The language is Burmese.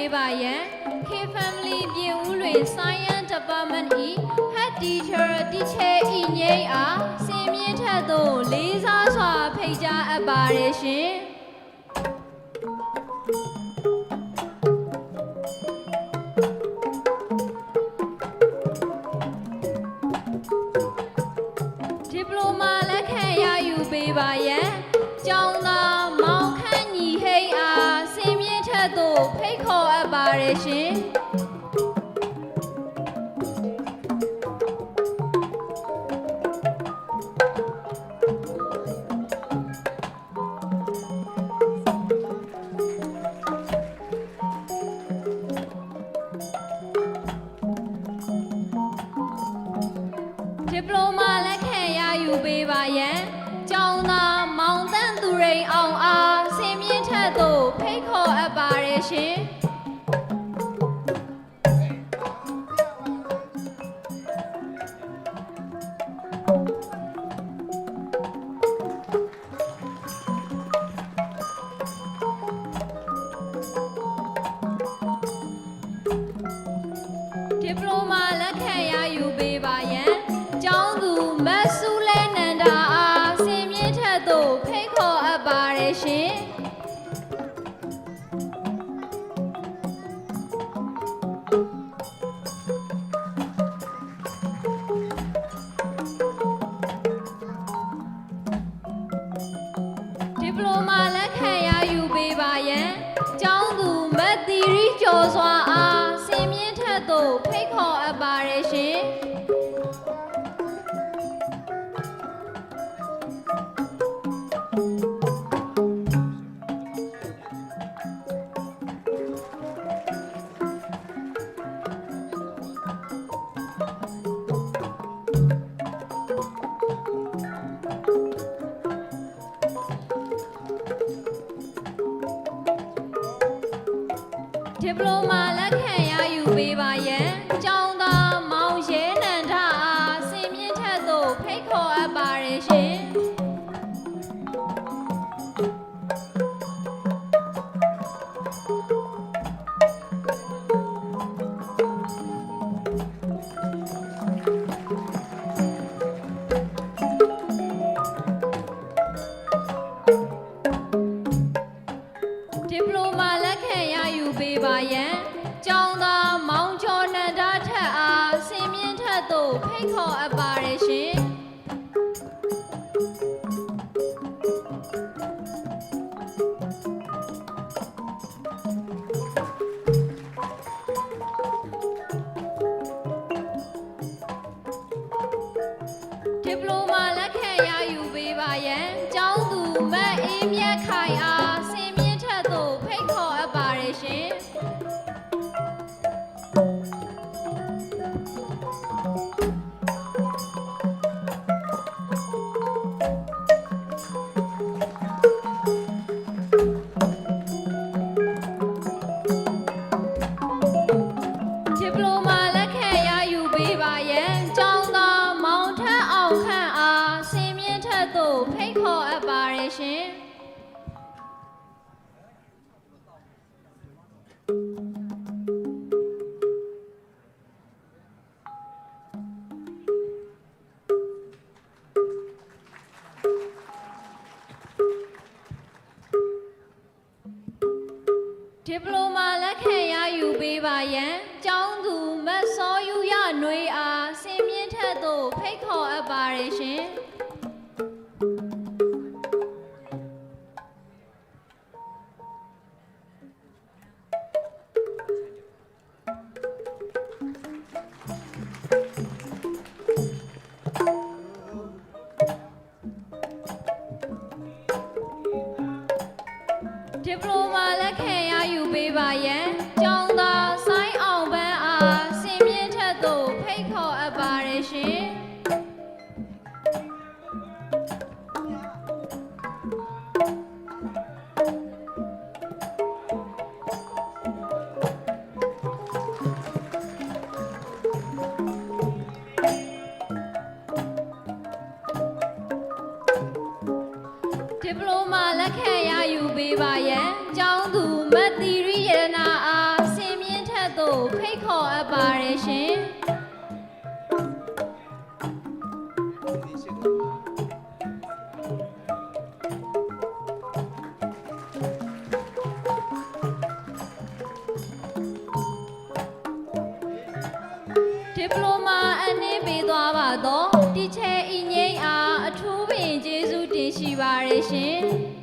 ပေးပါရန် K Family ပြင်ဦးလွင် Science Department ၏ Head Teacher တီချဲဤငိမ့်အားစင်မြင့်ထက်သို့လေးစားစွာဖိတ်ကြားအပ်ပါတယ်ရှင် ဒီပလိုမာလက်ခံရယူပေးပါရန်ကျောင်းသားမောင်ခန့်ညီဟိတ်အားစင်မြင့်ထက်သို့ဖိတ်ခေါ်အပ်ပါတယ်ရှင် ဒီပလိုမာလက်ခံရယူပေးပါရန်ကျောင်းသားမောင်တန်းသူရိန်အောင်အားစင်မြင့်ထက်သို့ဖိတ်ခေါ်အပ်ပါတယ်ရှင်ဒီပလိုမာလက်ခံရယူပေးပါရန်ကျောင်းသူမတ်ဆူလဲနန္ဒာအားစင်မြင့်ထက်သို့ဖိတ်ခေါ်အပ်ပါတယ်ရှင်ဒီပလိုမာလက်ခံရယူပေးပါရန်ကျောင်းသူမတ်တီရီကျော်စွာအားစင်မြင့်ထက်သို့ဖိတ်ခေါ်အပ်ပါတယ်ရှင်ဒီပလိုမာလက်ခံရယူပေးပါရန်ကျောင်းသားမောင်ရဲနန္ဒအားစင်မြင့်ထက်သို့ဖိတ်ခေါ်အပ်ပါတယ်ရှင်ဒီပလိုမာလက်ခံရယူပေးပါရန်ကျောင်းသားမောင်ကျော်နန္ဒထက်အားစင်မြင့်ထက်သို့ဖိတ်ခေါ်အပ်ပါတယ်ရှင်ဒီပလိုမာလက်ခံရယူပေးပါရန်ကျောင်းသူမတ်အေးမြတ်ခိုင်အားစင်မြင့်ထက်သို့ဖိတ်ခေါ်အပ်ပါတယ်ရှင်ဒီပလိုမာလက်ခံရယူပေးပါရန်ကျောင်းသားမောင်ထက်အောင်ခန့်အားစင်မြင့်ထက်သို့ဖိတ်ခေါ်အပ်ပါတယ်ရှင်ဒီပလိုမာလက်ခံရယူပေးပါရန်ကျောင်းသူမတ်စောယူရနွေအားစင်မြင့်ထက်သို့ဖိတ်ခေါ်အပ်ပါတယ်ရှင်ဒီပလိုမာလက်ခံရယူပေးပါရန်ကျောင်းသားဆိုင်းအောင်ပန်းအားစင်မြင့်ထက်သို့ဖိတ်ခေါ်အပ်ပါတယ်ရှင်ဒီပလိုမာလက်ခံရယူပေးပါရန်ကျောင်းသူမတ်တီရီရတနာအားစင် သို့ဖိတ်ခေါ်အပ်ပါတယ်ရှင် ဒီပလိုမာအနည်းပေးသွားပါတော့တီချဲဤငိမ့်အားအထူးပင်ကျေးဇူးတင်ရှိပါတယ်ရှင်